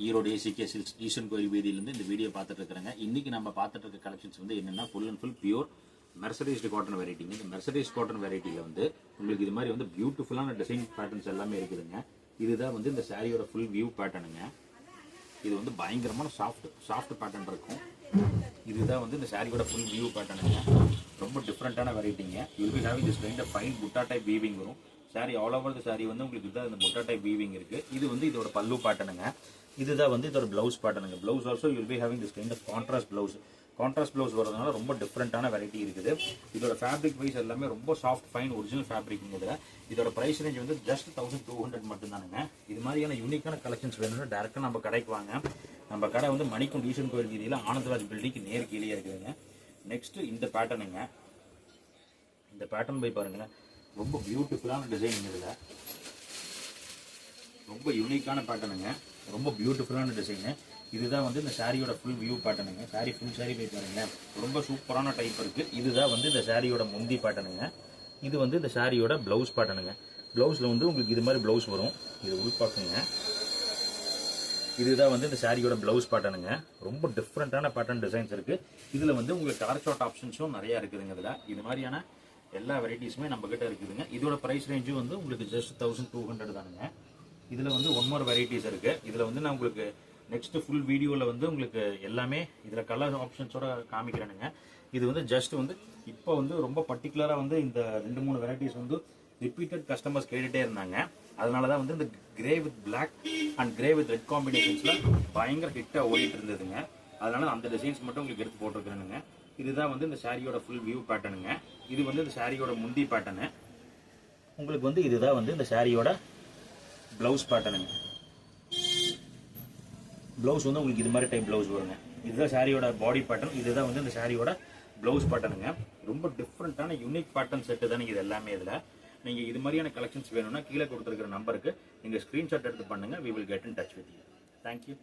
Erode ACK silks ஈஸ்வரன் கோயில் வீதியிலிருந்து இந்த video பார்த்துட்டு இருக்கிறாங்க. இன்னைக்கு நம்ம பார்த்துட்டு இருக்க கலெக்ஷன்ஸ் வந்து என்னன்னா full and full pure mercerised cotton வெரைட்டிங்க. இந்த மெர்சரைஸ் காட்டன் வெரைட்டியில் வந்து உங்களுக்கு இது மாதிரி வந்து பியூட்டிஃபுல்லான டிசைன் பேட்டர்ன்ஸ் எல்லாமே இருக்குதுங்க. இதுதான் வந்து இந்த சாரியோட ஃபுல் வியூ பேட்டர்னுங்க. இது வந்து பயங்கரமான சாஃப்ட் பேட்டர்ன் இருக்கும். இதுதான் வந்து இந்த சாரியோட ஃபுல் வியூ பேட்டர்னுங்க. ரொம்ப டிஃப்ரெண்டான வெரைட்டிங்க. You will be having this kind of fine புட்டா டைப் வீவிங் வரும். Sari all over the sari வந்து உங்களுக்கு இதுதான் இந்த புட்டா டைப் வீவிங் இருக்கு. இது வந்து இதோட பல்லு பேட்டர்னுங்க. இதுதான் வந்து இதோட பிளவுஸ் பேட்டர்னுங்க. Blouse also you will be having this kind of contrast blouse. Contrast blouse வரதுனால ரொம்ப டிஃப்ரெண்டான வெரைட்டி இருக்குது. இதோட ஃபேப்ரிக் வைஸ் எல்லாமே ரொம்ப சாஃப்ட் ஃபைன் ஒரிஜினல் ஃபேப்ரிக். இதோட பிரைஸ் ரேஞ்ச் வந்து ஜஸ்ட் 1200 மட்டும்தானுங்க. இது மாதிரியான யூனிக்கான கலெக்ஷன்ஸ் வேணும்னா டேரக்டா நம்ம கடைக்கு வாங்க. நம்ம கடை வந்து மணிக்கும் ஈஸ்வரன் கோயில் வீதியில் ஆனந்தராஜ் பில்டிங்க்கு நேர் கீழே இருக்குதுங்க. நெக்ஸ்ட் இந்த பேட்டர்னுங்க. இந்த பேட்டர்ன் போய் பாருங்க, ரொம்ப பியூட்டிஃபுல்லான டிசைன். இதில் ரொம்ப யூனிக்கான பேட்டர்னுங்க, ரொம்ப பியூட்டிஃபுல்லான டிசைனு. இதுதான் வந்து இந்த சாரியோட ஃபுல் வியூ பேட்டர்னுங்க. சாரி ஃபுல் சாரி போய் பாருங்க, ரொம்ப சூப்பரான டைப் இருக்கு. இதுதான் வந்து இந்த சாரியோட முந்தி பேட்டர்னுங்க. இது வந்து இந்த சாரியோட பிளவுஸ் பேட்டர்னுங்க. பிளவுஸ்ல வந்து உங்களுக்கு இது மாதிரி பிளவுஸ் வரும். இது உள்பாக்குங்க. இதுதான் வந்து இந்த சாரியோட பிளவுஸ் பேட்டர்னுங்க. ரொம்ப டிஃப்ரெண்டான பேட்டர்ன் டிசைன்ஸ் இருக்கு. இதுல வந்து உங்களுக்கு கலர் ஷார்ட் ஆப்ஷன்ஸும் நிறைய இருக்குதுங்க. இதுல இது மாதிரியான எல்லா வெரைட்டிஸுமே நம்ம கிட்ட இருக்குதுங்க. இதோட பிரைஸ் ரேஞ்சும் வந்து உங்களுக்கு ஜஸ்ட் 1200 தானுங்க. இதுல வந்து ஒன் மோர் வெரைட்டிஸ் இருக்கு. இதுல வந்து நான் உங்களுக்கு நெக்ஸ்ட் ஃபுல் வீடியோல வந்து உங்களுக்கு எல்லாமே இதுல கலர் ஆப்ஷன்ஸோட காமிக்கிறேனுங்க. இது வந்து ஜஸ்ட் வந்து இப்போ வந்து ரொம்ப பர்டிகுலரா வந்து இந்த 2-3 வெரைட்டிஸ் வந்து ரிப்பீட்டட் கஸ்டமர்ஸ் கேட்டுட்டே இருந்தாங்க. அதனாலதான் வந்து இந்த grey with black and grey with red காம்பினேஷன்ஸ்ல பயங்கர ஹிட்டா ஓடிட்டு இருந்ததுங்க. அதனால அந்த டிசைன்ஸ் மட்டும் உங்களுக்கு எடுத்து போட்டிருக்கிறேனுங்க. இதுதான் வந்து இந்த சாரியோட ஃபுல் வியூ பேட்டர்னுங்க. இது வந்து இந்த சாரியோட முந்தி பேட்டர்னு. உங்களுக்கு வந்து இதுதான் வந்து இந்த சாரியோட பிளவுஸ் பேட்டர்னுங்க. பிளவுஸ் வந்து உங்களுக்கு இது மாதிரி டைப் பிளவுஸ் வருங்க. இதுதான் சாரியோட பாடி பேட்டர்ன். இதுதான் வந்து இந்த சாரியோட பிளவுஸ் பேட்டர்னுங்க. ரொம்ப டிஃப்ரெண்டான யூனிக் பேட்டர்ன் செட்டு தானே இது எல்லாமே. இதுல நீங்க இது மாதிரியான கலெக்ஷன்ஸ் வேணும்னா கீழே கொடுத்துருக்கிற நம்பருக்கு நீங்க ஸ்கிரீன்ஷாட் எடுத்து பண்ணுங்க. we will get in touch with you. Thank you.